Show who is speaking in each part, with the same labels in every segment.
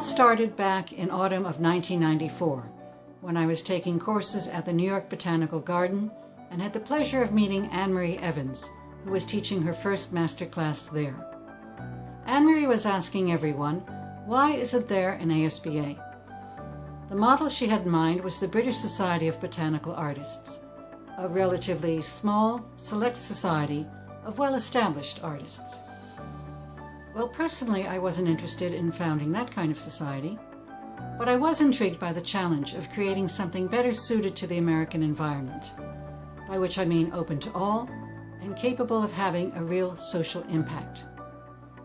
Speaker 1: all started back in autumn of 1994, when I was taking courses at the New York Botanical Garden and had the pleasure of meeting Anne-Marie Evans, who was teaching her first master class there. Anne-Marie was asking everyone, why isn't there an ASBA? The model she had in mind was the British Society of Botanical Artists, a relatively small, select society of well-established artists. Well, personally, I wasn't interested in founding that kind of society, but I was intrigued by the challenge of creating something better suited to the American environment, by which I mean open to all and capable of having a real social impact.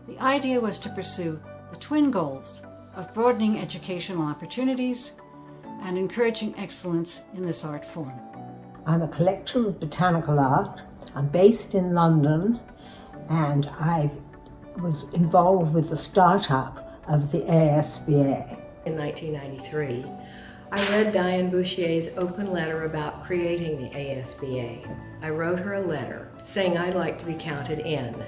Speaker 1: The idea was to pursue the twin goals of broadening educational opportunities and encouraging excellence in this art form.
Speaker 2: I'm a collector of botanical art. I'm based in London, and I was involved with the startup of the ASBA.
Speaker 3: In 1993, I read Diane Boucher's open letter about creating the ASBA. I wrote her a letter saying I'd like to be counted in,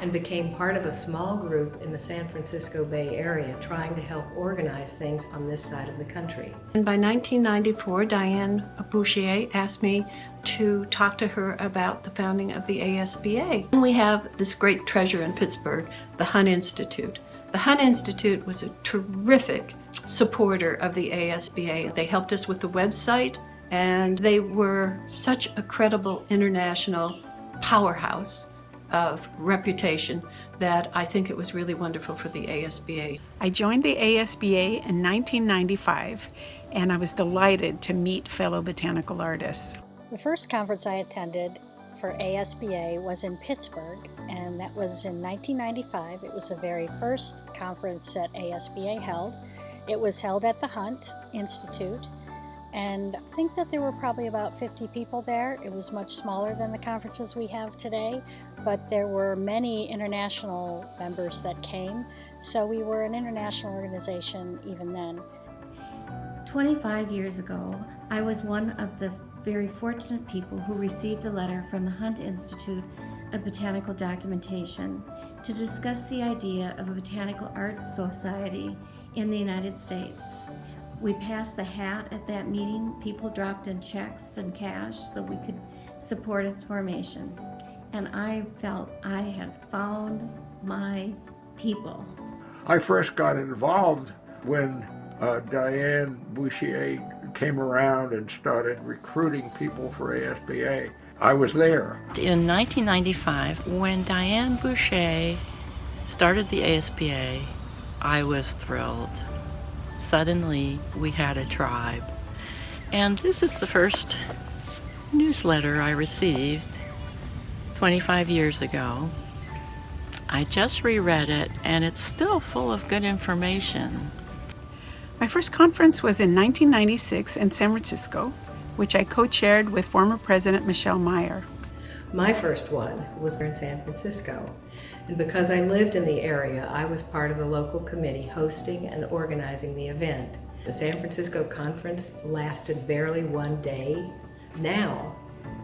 Speaker 3: and became part of a small group in the San Francisco Bay Area trying to help organize things on this side of the country.
Speaker 4: And by 1994, Diane Boucher asked me to talk to her about the founding of the ASBA. And we have this great treasure in Pittsburgh, the Hunt Institute. The Hunt Institute was a terrific supporter of the ASBA. They helped us with the website, and they were such a credible international powerhouse of reputation that I think it was really wonderful for the ASBA.
Speaker 5: I joined the ASBA in 1995, and I was delighted to meet fellow botanical artists.
Speaker 6: The first conference I attended for ASBA was in Pittsburgh, and that was in 1995. It was the very first conference that ASBA held. It was held at the Hunt Institute, and I think that there were probably about 50 people there. It was much smaller than the conferences we have today, but there were many international members that came, so we were an international organization even then.
Speaker 7: 25 years ago, I was one of the very fortunate people who received a letter from the Hunt Institute of Botanical Documentation to discuss the idea of a botanical arts society in the United States. We passed the hat at that meeting. People dropped in checks and cash so we could support its formation. And I felt I had found my people.
Speaker 8: I first got involved when Diane Boucher came around and started recruiting people for ASBA. I was there.
Speaker 9: In 1995, when Diane Boucher started the ASBA, I was thrilled. Suddenly, we had a tribe. And this is the first newsletter I received 25 years ago. I just reread it, and it's still full of good information.
Speaker 5: My first conference was in 1996 in San Francisco, which I co-chaired with former President Michelle Meyer.
Speaker 3: My first one was there in San Francisco, and because I lived in the area, I was part of the local committee hosting and organizing the event. The San Francisco conference lasted barely one day. Now,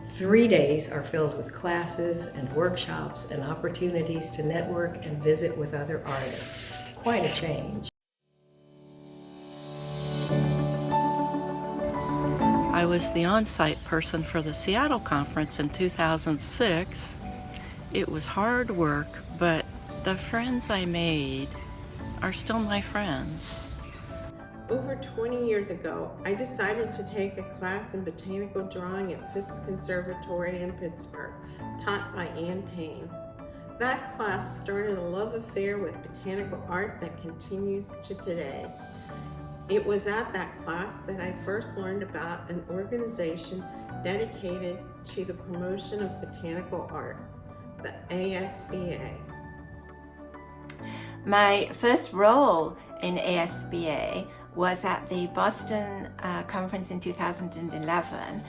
Speaker 3: 3 days are filled with classes and workshops and opportunities to network and visit with other artists. Quite a change.
Speaker 9: I was the on-site person for the Seattle conference in 2006. It was hard work, but the friends I made are still my friends.
Speaker 10: Over 20 years ago, I decided to take a class in botanical drawing at Phipps Conservatory in Pittsburgh, taught by Ann Payne. That class started a love affair with botanical art that continues to today. It was at that class that I first learned about an organization dedicated to the promotion of botanical art, the ASBA.
Speaker 11: My first role in ASBA was at the Boston conference in 2011,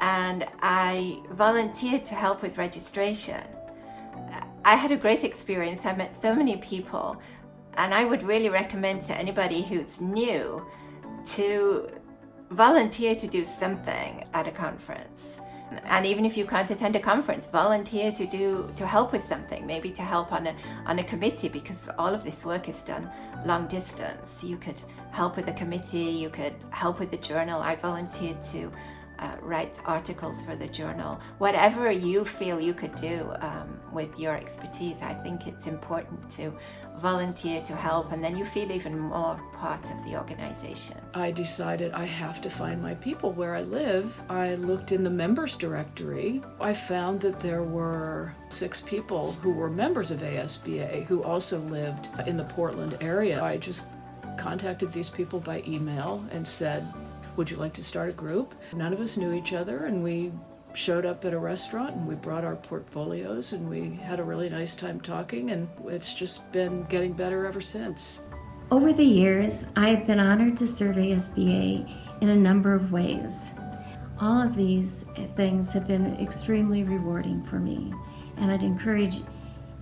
Speaker 11: and I volunteered to help with registration. I had a great experience. I met so many people, and I would really recommend to anybody who's new to volunteer to do something at a conference. And even if you can't attend a conference, volunteer to help with something, maybe to help on a committee, because all of this work is done long distance. You could help with the committee, you could help with the journal. I volunteered to write articles for the journal. Whatever you feel you could do with your expertise, I think it's important to volunteer to help, and then you feel even more part of the organization.
Speaker 12: I decided I have to find my people where I live. I looked in the members directory. I found that there were 6 people who were members of ASBA who also lived in the Portland area. I just contacted these people by email and said, would you like to start a group? None of us knew each other, and we showed up at a restaurant and we brought our portfolios and we had a really nice time talking, and it's just been getting better ever since.
Speaker 7: Over the years, I've been honored to serve ASBA in a number of ways. All of these things have been extremely rewarding for me, and I'd encourage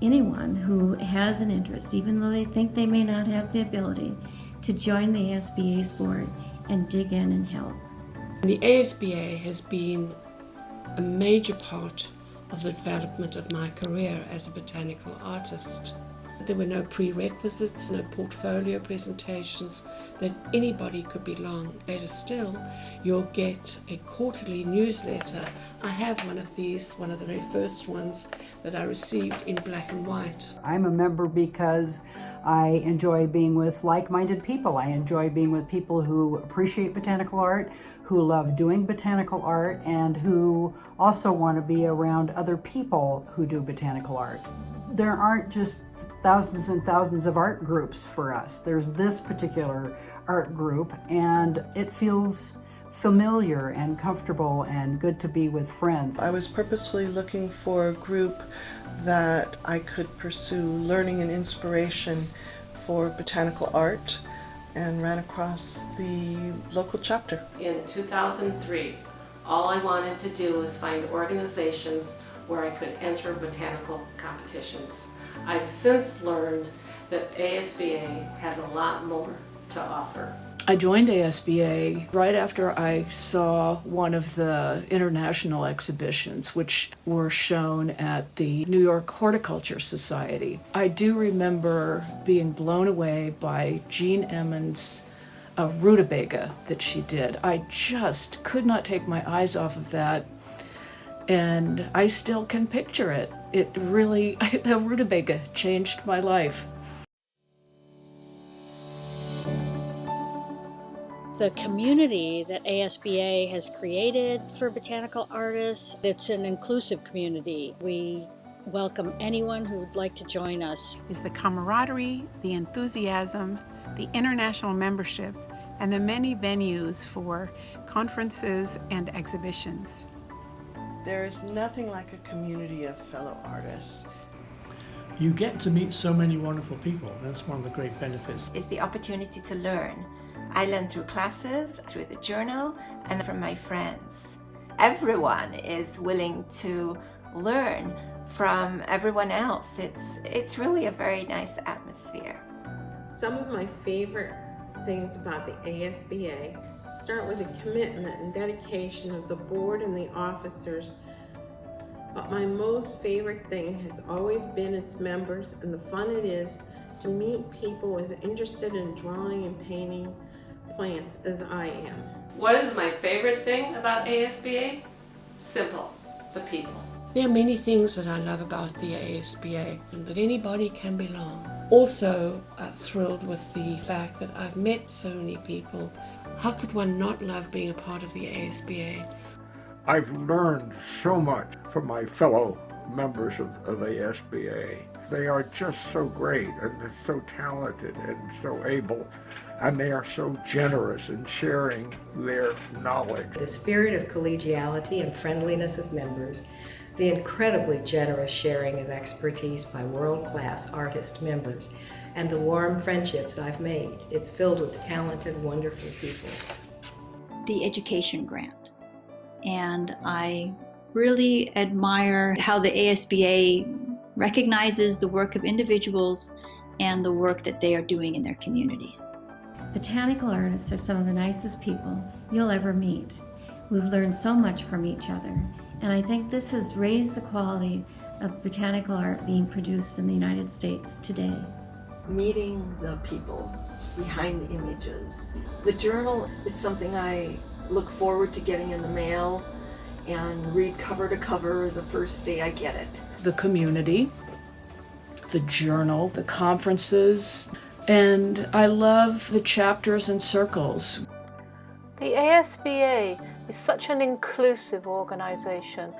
Speaker 7: anyone who has an interest, even though they think they may not have the ability, to join the ASBA's board and dig in and help.
Speaker 13: The ASBA has been a major part of the development of my career as a botanical artist. There were no prerequisites, no portfolio presentations that anybody could belong. Later still, you'll get a quarterly newsletter. I have one of these, one of the very first ones that I received in black and white.
Speaker 14: I'm a member because I enjoy being with like-minded people. I enjoy being with people who appreciate botanical art, who love doing botanical art, and who also want to be around other people who do botanical art. There aren't just thousands and thousands of art groups for us. There's this particular art group, and it feels familiar and comfortable and good to be with friends.
Speaker 15: I was purposefully looking for a group that I could pursue learning and inspiration for botanical art, and ran across the local chapter.
Speaker 16: In 2003, all I wanted to do was find organizations where I could enter botanical competitions. I've since learned that ASBA has a lot more to offer.
Speaker 12: I joined ASBA right after I saw one of the international exhibitions, which were shown at the New York Horticulture Society. I do remember being blown away by Jean Emmons' rutabaga that she did. I just could not take my eyes off of that, and I still can picture it. It really, the rutabaga changed my life.
Speaker 6: The community that ASBA has created for botanical artists, it's an inclusive community. We welcome anyone who would like to join us.
Speaker 5: Is the camaraderie, the enthusiasm, the international membership, and the many venues for conferences and exhibitions.
Speaker 15: There is nothing like a community of fellow artists.
Speaker 17: You get to meet so many wonderful people. That's one of the great benefits.
Speaker 11: Is the opportunity to learn. I learn through classes, through the journal, and from my friends. Everyone is willing to learn from everyone else. It's really a very nice atmosphere.
Speaker 10: Some of my favorite things about the ASBA start with the commitment and dedication of the board and the officers. But my most favorite thing has always been its members and the fun it is to meet people as interested in drawing and painting plants as I am.
Speaker 16: What is my favorite thing about ASBA? Simple, the people.
Speaker 13: There are many things that I love about the ASBA, and that anybody can belong. Also thrilled with the fact that I've met so many people. How could one not love being a part of the ASBA?
Speaker 8: I've learned so much from my fellow members of ASBA. They are just so great, and they're so talented and so able, and they are so generous in sharing their knowledge.
Speaker 3: The spirit of collegiality and friendliness of members, the incredibly generous sharing of expertise by world-class artist members, and the warm friendships I've made. It's filled with talented, wonderful people.
Speaker 18: The education grant. And I really admire how the ASBA recognizes the work of individuals and the work that they are doing in their communities.
Speaker 7: Botanical artists are some of the nicest people you'll ever meet. We've learned so much from each other, and I think this has raised the quality of botanical art being produced in the United States today.
Speaker 19: Meeting the people behind the images. The journal is something I look forward to getting in the mail and read cover to cover the first day I get it.
Speaker 12: The community, the journal, the conferences, and I love the chapters and circles.
Speaker 20: The ASBA is such an inclusive organization.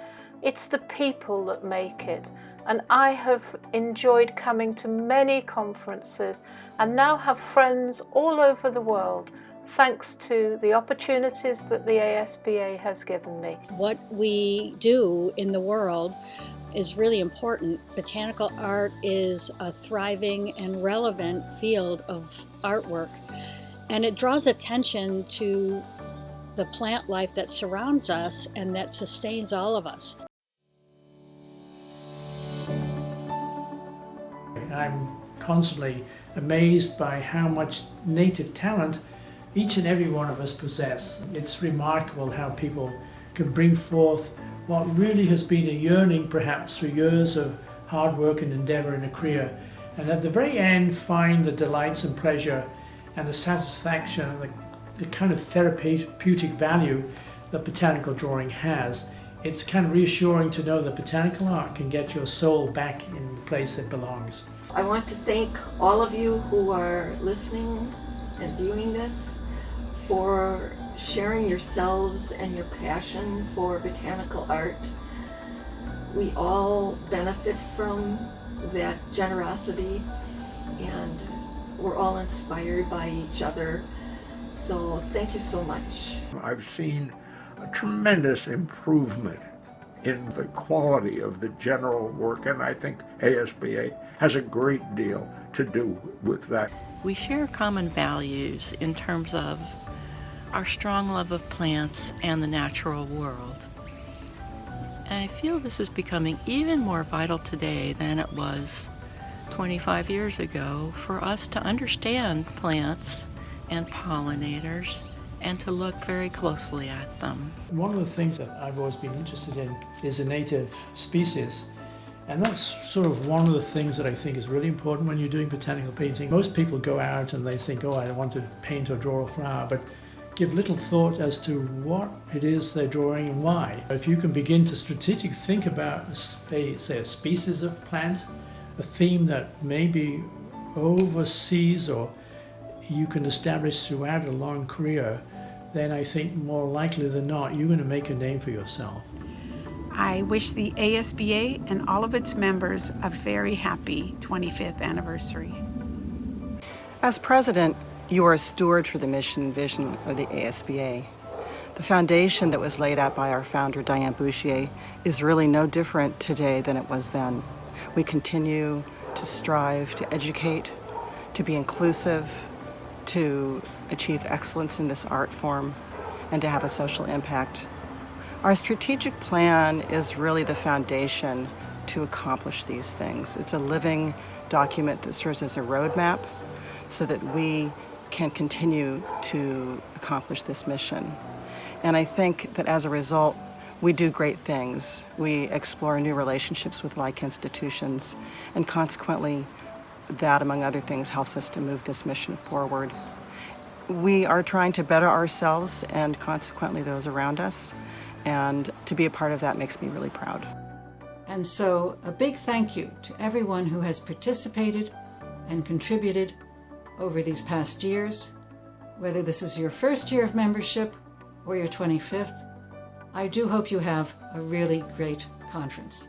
Speaker 20: It's the people that make it. And I have enjoyed coming to many conferences and now have friends all over the world thanks to the opportunities that the ASBA has given me.
Speaker 6: What we do in the world is really important. Botanical art is a thriving and relevant field of artwork, and it draws attention to the plant life that surrounds us and that sustains all of us.
Speaker 17: I'm constantly amazed by how much native talent each and every one of us possess. It's remarkable how people can bring forth what really has been a yearning, perhaps through years of hard work and endeavor in a career, and at the very end find the delights and pleasure and the satisfaction and the kind of therapeutic value that botanical drawing has. It's kind of reassuring to know that botanical art can get your soul back in the place it belongs.
Speaker 19: I want to thank all of you who are listening and viewing this for sharing yourselves and your passion for botanical art. We all benefit from that generosity and we're all inspired by each other. So thank you so much.
Speaker 8: I've seen a tremendous improvement in the quality of the general work, and I think ASBA has a great deal to do with that.
Speaker 9: We share common values in terms of our strong love of plants and the natural world. And I feel this is becoming even more vital today than it was 25 years ago for us to understand plants and pollinators and to look very closely at them.
Speaker 17: One of the things that I've always been interested in is a native species. And that's sort of one of the things that I think is really important when you're doing botanical painting. Most people go out and they think, oh, I want to paint or draw a flower, but give little thought as to what it is they're drawing and why. If you can begin to strategically think about, say, a species of plant, a theme that maybe overseas or you can establish throughout a long career, then I think more likely than not, you're going to make a name for yourself.
Speaker 5: I wish the ASBA and all of its members a very happy 25th anniversary.
Speaker 21: As president, you are a steward for the mission and vision of the ASBA. The foundation that was laid out by our founder, Diane Bouchier, is really no different today than it was then. We continue to strive to educate, to be inclusive, to achieve excellence in this art form, and to have a social impact. Our strategic plan is really the foundation to accomplish these things. It's a living document that serves as a roadmap so that we can continue to accomplish this mission. And I think that as a result, we do great things. We explore new relationships with like institutions, and consequently, that, among other things, helps us to move this mission forward. We are trying to better ourselves and consequently those around us, and to be a part of that makes me really proud.
Speaker 1: And so a big thank you to everyone who has participated and contributed over these past years. Whether this is your first year of membership or your 25th, I do hope you have a really great conference.